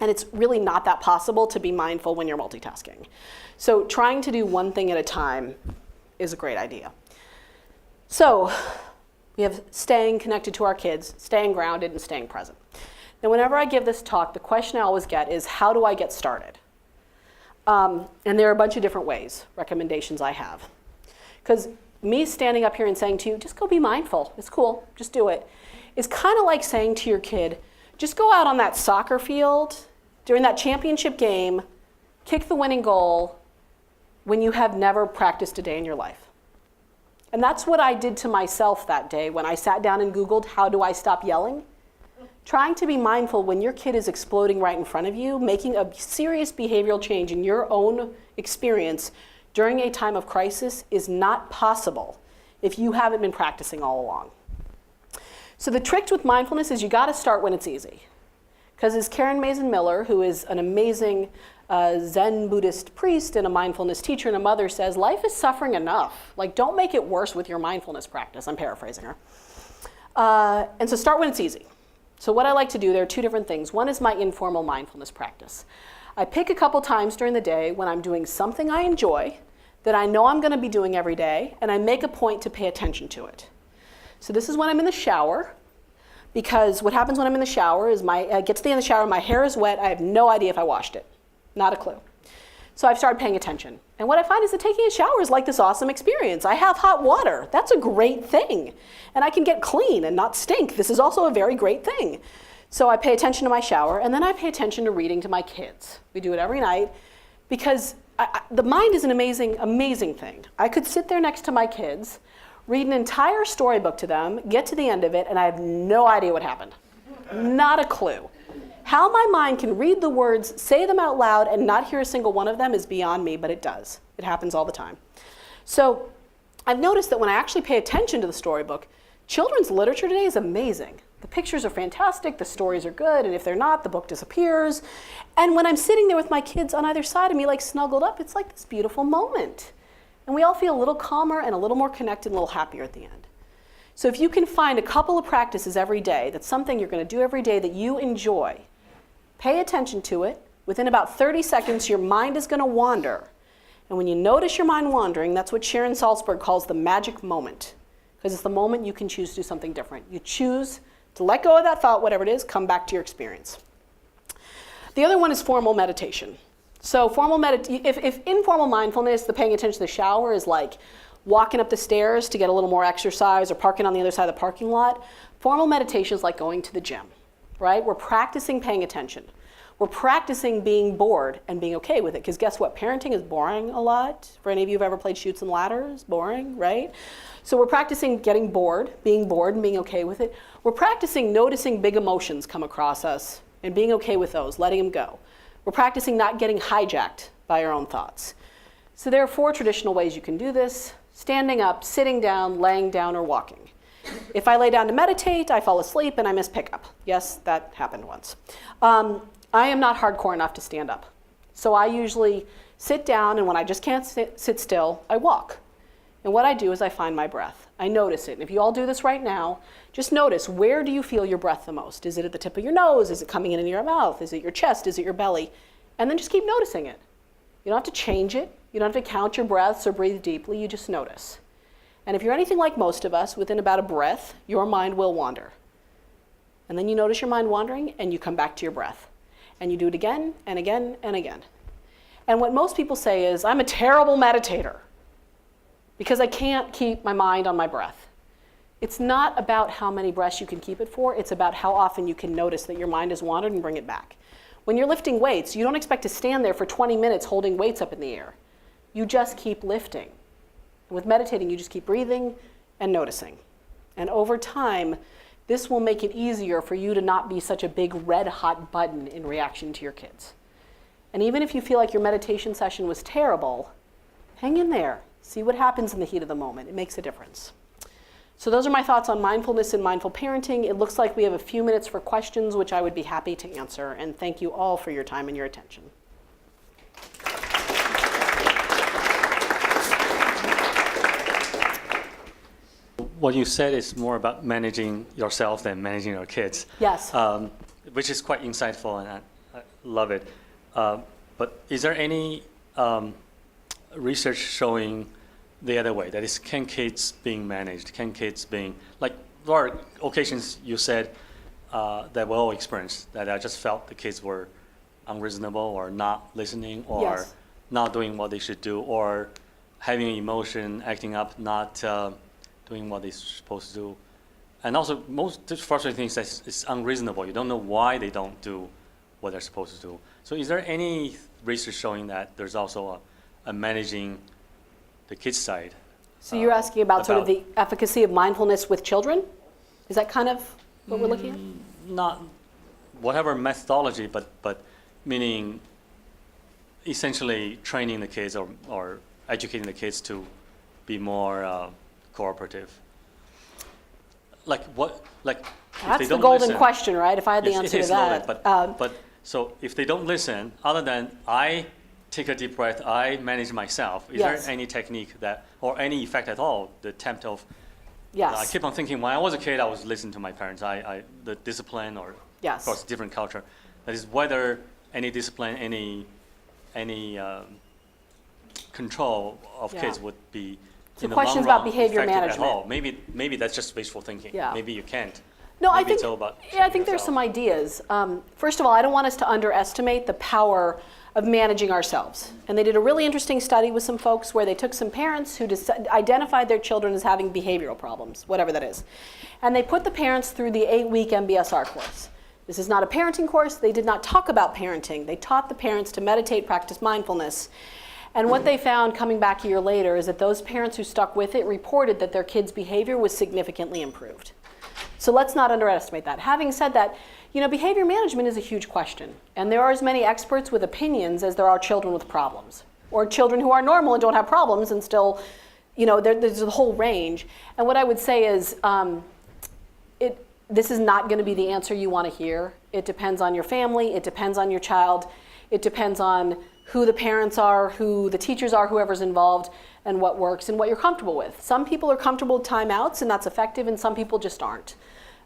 And it's really not that possible to be mindful when you're multitasking. So trying to do one thing at a time is a great idea. So we have staying connected to our kids, staying grounded, and staying present. Now, whenever I give this talk, the question I always get is, how do I get started? And there are a bunch of different ways, recommendations I have. Because me standing up here and saying to you, just go be mindful, it's cool, just do it, is kind of like saying to your kid, just go out on that soccer field during that championship game, kick the winning goal when you have never practiced a day in your life. And that's what I did to myself that day when I sat down and Googled, how do I stop yelling? Trying to be mindful when your kid is exploding right in front of you, making a serious behavioral change in your own experience during a time of crisis is not possible if you haven't been practicing all along. So the trick with mindfulness is you got to start when it's easy. Because as Karen Mazin Miller, who is an amazing a Zen Buddhist priest and a mindfulness teacher and a mother says, life is suffering enough. Like, don't make it worse with your mindfulness practice. I'm paraphrasing her. And so start when it's easy. So what I like to do, there are two different things. One is my informal mindfulness practice. I pick a couple times during the day when I'm doing something I enjoy that I know I'm going to be doing every day, and I make a point to pay attention to it. So this is when I'm in the shower, because what happens when I'm in the shower is I get to the end of the shower, my hair is wet, I have no idea if I washed it. Not a clue. So I've started paying attention. And what I find is that taking a shower is like this awesome experience. I have hot water. That's a great thing. And I can get clean and not stink. This is also a very great thing. So I pay attention to my shower, and then I pay attention to reading to my kids. We do it every night because the mind is an amazing, amazing thing. I could sit there next to my kids, read an entire storybook to them, get to the end of it, and I have no idea what happened. Not a clue. How my mind can read the words, say them out loud, and not hear a single one of them is beyond me, but it does. It happens all the time. So I've noticed that when I actually pay attention to the storybook, children's literature today is amazing. The pictures are fantastic, the stories are good, and if they're not, the book disappears. And when I'm sitting there with my kids on either side of me, like snuggled up, it's like this beautiful moment. And we all feel a little calmer and a little more connected and a little happier at the end. So if you can find a couple of practices every day, that's something you're going to do every day that you enjoy, pay attention to it. Within about 30 seconds, your mind is going to wander. And when you notice your mind wandering, that's what Sharon Salzberg calls the magic moment. Because it's the moment you can choose to do something different. You choose to let go of that thought, whatever it is, come back to your experience. The other one is formal meditation. So if informal mindfulness, the paying attention to the shower is like walking up the stairs to get a little more exercise or parking on the other side of the parking lot, formal meditation is like going to the gym, right? We're practicing paying attention. We're practicing being bored and being okay with it. Because guess what? Parenting is boring a lot. For any of you who've ever played Chutes and Ladders, boring, right? So we're practicing getting bored and being okay with it. We're practicing noticing big emotions come across us and being okay with those, letting them go. We're practicing not getting hijacked by our own thoughts. So there are 4 traditional ways you can do this: standing up, sitting down, laying down, or walking. If I lay down to meditate, I fall asleep and I miss pickup. Yes, that happened once. I am not hardcore enough to stand up. So I usually sit down, and when I just can't sit still, I walk. And what I do is I find my breath. I notice it. And if you all do this right now, just notice, where do you feel your breath the most? Is it at the tip of your nose? Is it coming in your mouth? Is it your chest? Is it your belly? And then just keep noticing it. You don't have to change it. You don't have to count your breaths or breathe deeply. You just notice. And if you're anything like most of us, within about a breath, your mind will wander. And then you notice your mind wandering, and you come back to your breath. And you do it again and again and again. And what most people say is, I'm a terrible meditator because I can't keep my mind on my breath. It's not about how many breaths you can keep it for. It's about how often you can notice that your mind has wandered and bring it back. When you're lifting weights, you don't expect to stand there for 20 minutes holding weights up in the air. You just keep lifting. And with meditating, you just keep breathing and noticing. And over time, this will make it easier for you to not be such a big red hot button in reaction to your kids. And even if you feel like your meditation session was terrible, hang in there. See what happens in the heat of the moment. It makes a difference. So those are my thoughts on mindfulness and mindful parenting. It looks like we have a few minutes for questions, which I would be happy to answer. And thank you all for your time and your attention. What you said is more about managing yourself than managing your kids. Yes. Which is quite insightful, and I love it. But is there any research showing the other way? That is, can kids being managed? Can kids being, like, there are occasions you said that we all experienced, that I just felt the kids were unreasonable or not listening or Yes. not doing what they should do, or having an emotion, acting up, not doing what they're supposed to do. And also, most frustrating thing is that it's unreasonable. You don't know why they don't do what they're supposed to do. So is there any research showing that there's also a managing the kids side? So you're asking about sort of the efficacy of mindfulness with children? Is that kind of what we're looking at? Not whatever methodology, but meaning essentially training the kids or educating the kids to be more cooperative. Like what? Like That's if they the don't golden listen, question, right? If I had the yes, answer it is to that. loaded, but So if they don't listen, other than I take a deep breath, I manage myself, is Yes. there any technique that, or any effect at all, the attempt of, Yes. I keep on thinking, when I was a kid, I was listening to my parents, the discipline, or Yes. of course, different culture. That is whether any discipline, any control of Yeah. kids would be So in the questions long about run behavior effective management. at all. Maybe that's just wishful thinking. Yeah. Maybe you can't. No, I Maybe think, it's all about I think there's yourself. some ideas. First of all, I don't want us to underestimate the power of managing ourselves. And they did a really interesting study with some folks where they took some parents who identified their children as having behavioral problems, whatever that is. And they put the parents through the 8-week MBSR course. This is not a parenting course. They did not talk about parenting. They taught the parents to meditate, practice mindfulness. And what they found coming back a year later is that those parents who stuck with it reported that their kids' behavior was significantly improved. So let's not underestimate that. Having said that, behavior management is a huge question. And there are as many experts with opinions as there are children with problems. Or children who are normal and don't have problems and still, there's a whole range. And what I would say is, this is not going to be the answer you want to hear. It depends on your family. It depends on your child. It depends on who the parents are, who the teachers are, whoever's involved, and what works and what you're comfortable with. Some people are comfortable with timeouts, and that's effective, and some people just aren't.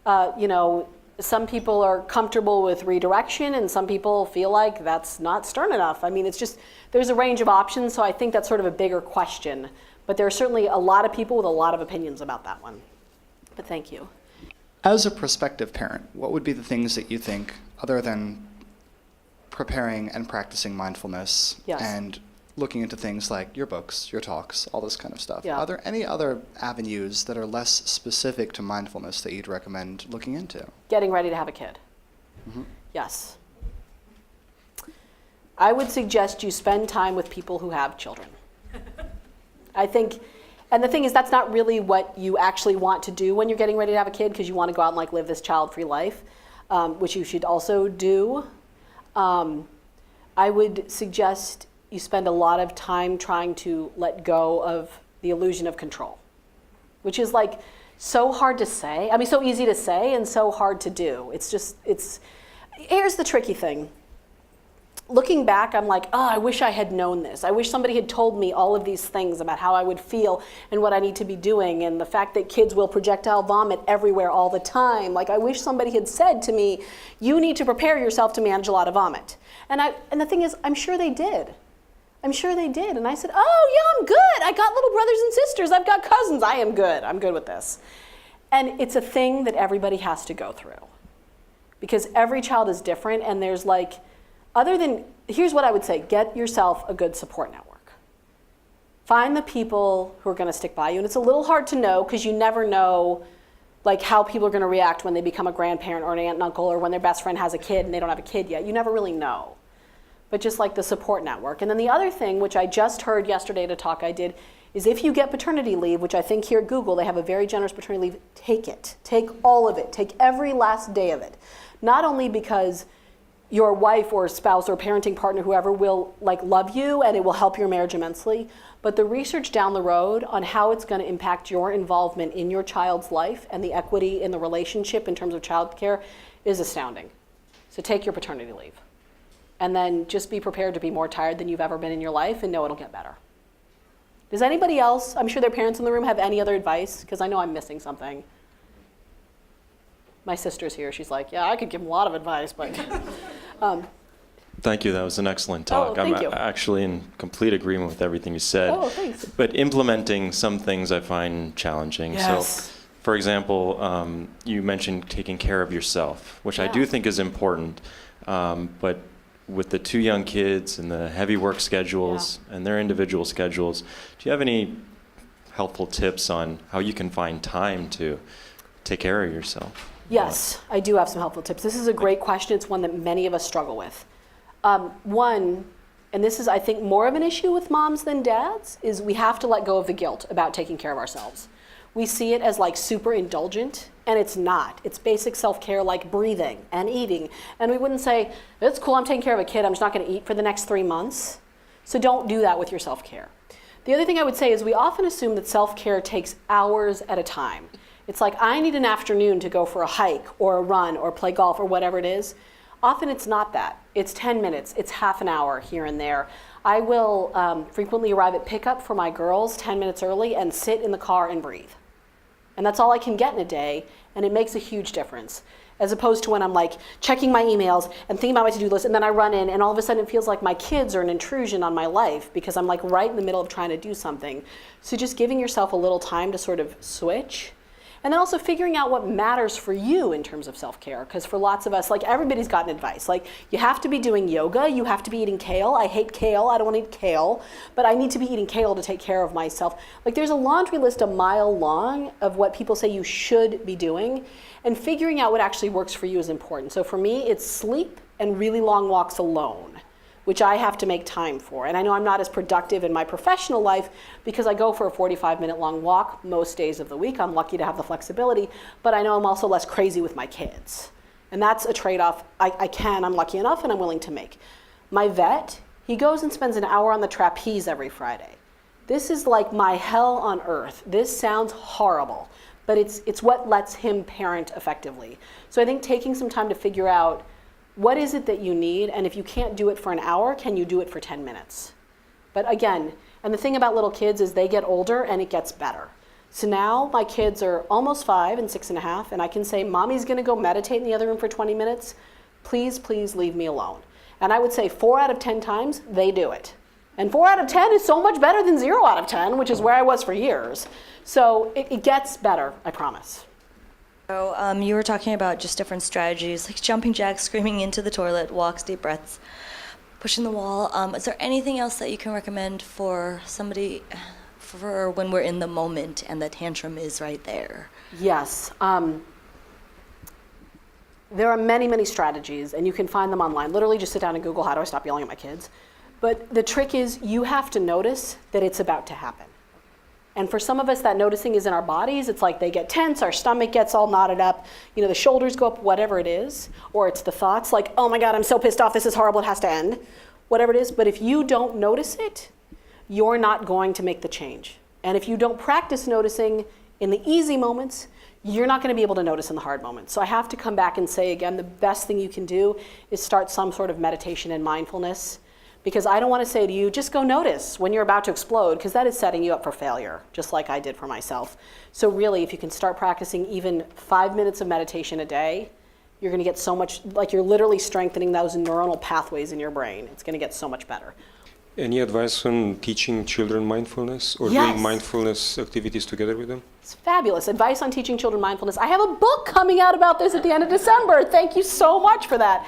Some people are comfortable with redirection, and some people feel like that's not stern enough. I mean, it's just, there's a range of options, so I think that's sort of a bigger question. But there are certainly a lot of people with a lot of opinions about that one. But thank you. As a prospective parent, what would be the things that you think, other than preparing and practicing mindfulness Yes. and looking into things like your books, your talks, all this kind of stuff, Yeah. are there any other avenues that are less specific to mindfulness that you'd recommend looking into? Getting ready to have a kid. Yes. I would suggest you spend time with people who have children. I think, and the thing is, that's not really what you actually want to do when you're getting ready to have a kid, because you want to go out and live this child-free life, which you should also do. I would suggest you spend a lot of time trying to let go of the illusion of control, which is so hard to say. I mean, so easy to say and so hard to do. Here's the tricky thing. Looking back, I'm like, I wish I had known this. I wish somebody had told me all of these things about how I would feel and what I need to be doing, and the fact that kids will projectile vomit everywhere all the time. I wish somebody had said to me, you need to prepare yourself to manage a lot of vomit. And the thing is, I'm sure they did. I'm sure they did. And I said, oh, yeah, I'm good. I got little brothers and sisters. I've got cousins. I am good. I'm good with this. And it's a thing that everybody has to go through, because every child is different. And there's here's what I would say, get yourself a good support network. Find the people who are going to stick by you. And it's a little hard to know, because you never know how people are going to react when they become a grandparent or an aunt and uncle, or when their best friend has a kid and they don't have a kid yet. You never really know. But just the support network. And then the other thing, which I just heard yesterday at a talk I did, is if you get paternity leave, which I think here at Google, they have a very generous paternity leave, take it. Take all of it. Take every last day of it. Not only because your wife or spouse or parenting partner, whoever, will love you and it will help your marriage immensely, but the research down the road on how it's going to impact your involvement in your child's life and the equity in the relationship in terms of childcare is astounding. So take your paternity leave. And then just be prepared to be more tired than you've ever been in your life, and know it'll get better. Does anybody else, I'm sure there are parents in the room, have any other advice? Because I know I'm missing something. My sister's here. She's like, yeah, I could give them a lot of advice, but... Thank you. That was an excellent talk. thank you. I'm actually in complete agreement with everything you said. Oh, thanks. But implementing some things I find challenging. Yes. So, for example, you mentioned taking care of yourself, which I Yeah. do think is important. But with the 2 young kids and the heavy work schedules and their individual schedules, do you have any helpful tips on how you can find time to take care of yourself? Yes, I do have some helpful tips. This is a great question. It's one that many of us struggle with. One, and this is, I think, more of an issue with moms than dads, is we have to let go of the guilt about taking care of ourselves. We see it as super indulgent, and it's not. It's basic self-care, like breathing and eating. And we wouldn't say, it's cool, I'm taking care of a kid, I'm just not going to eat for the next 3 months. So don't do that with your self-care. The other thing I would say is we often assume that self-care takes hours at a time. It's I need an afternoon to go for a hike or a run or play golf or whatever it is. Often it's not that. It's 10 minutes, it's half an hour here and there. I will frequently arrive at pickup for my girls 10 minutes early and sit in the car and breathe. And that's all I can get in a day, and it makes a huge difference. As opposed to when I'm like checking my emails and thinking about my to-do list, and then I run in and all of a sudden it feels like my kids are an intrusion on my life because I'm like right in the middle of trying to do something. So just giving yourself a little time to sort of switch. And then also figuring out what matters for you in terms of self-care. Because for lots of us, like everybody's gotten advice. Like you have to be doing yoga, you have to be eating kale. I hate kale, I don't want to eat kale, but I need to be eating kale to take care of myself. Like there's a laundry list a mile long of what people say you should be doing. And figuring out what actually works for you is important. So for me, it's sleep and really long walks alone, which I have to make time for. And I know I'm not as productive in my professional life because I go for a 45-minute long walk most days of the week. I'm lucky to have the flexibility, but I know I'm also less crazy with my kids. And that's a trade-off I'm lucky enough and I'm willing to make. My vet, he goes and spends an hour on the trapeze every Friday. This is like my hell on earth. This sounds horrible, but it's what lets him parent effectively. So I think taking some time to figure out what is it that you need, and if you can't do it for an hour, can you do it for 10 minutes? But again, and the thing about little kids is they get older and it gets better. So now my kids are almost 5 and 6.5, and I can say, Mommy's gonna go meditate in the other room for 20 minutes. Please, please leave me alone. And I would say 4 out of 10 times, they do it. And 4 out of 10 is so much better than 0 out of 10, which is where I was for years. So it gets better, I promise. So you were talking about just different strategies, like jumping jacks, screaming into the toilet, walks, deep breaths, pushing the wall. Is there anything else that you can recommend for somebody for when we're in the moment and the tantrum is right there? Yes. There are many, many strategies, and you can find them online. Literally just sit down and Google, how do I stop yelling at my kids? But the trick is you have to notice that it's about to happen. And for some of us, that noticing is in our bodies. It's like they get tense, our stomach gets all knotted up, the shoulders go up, whatever it is. Or it's the thoughts like, oh my God, I'm so pissed off, this is horrible, it has to end. Whatever it is. But if you don't notice it, you're not going to make the change. And if you don't practice noticing in the easy moments, you're not going to be able to notice in the hard moments. So I have to come back and say again, the best thing you can do is start some sort of meditation and mindfulness. Because I don't want to say to you, just go notice when you're about to explode, because that is setting you up for failure, just like I did for myself. So really, if you can start practicing even 5 minutes of meditation a day, you're going to get so much, like you're literally strengthening those neuronal pathways in your brain. It's going to get so much better. Any advice on teaching children mindfulness or Yes. doing mindfulness activities together with them? It's fabulous. Advice on teaching children mindfulness. I have a book coming out about this at the end of December. Thank you so much for that.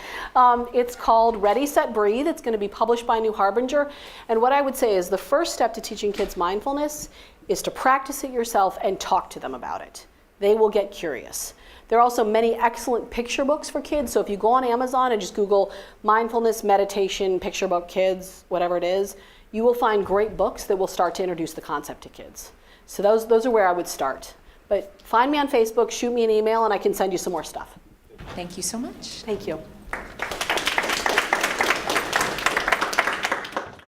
It's called Ready, Set, Breathe. It's going to be published by New Harbinger. And what I would say is the first step to teaching kids mindfulness is to practice it yourself and talk to them about it. They will get curious. There are also many excellent picture books for kids. So if you go on Amazon and just Google mindfulness, meditation, picture book, kids, whatever it is, you will find great books that will start to introduce the concept to kids. So those are where I would start. But find me on Facebook, shoot me an email, and I can send you some more stuff. Thank you so much. Thank you.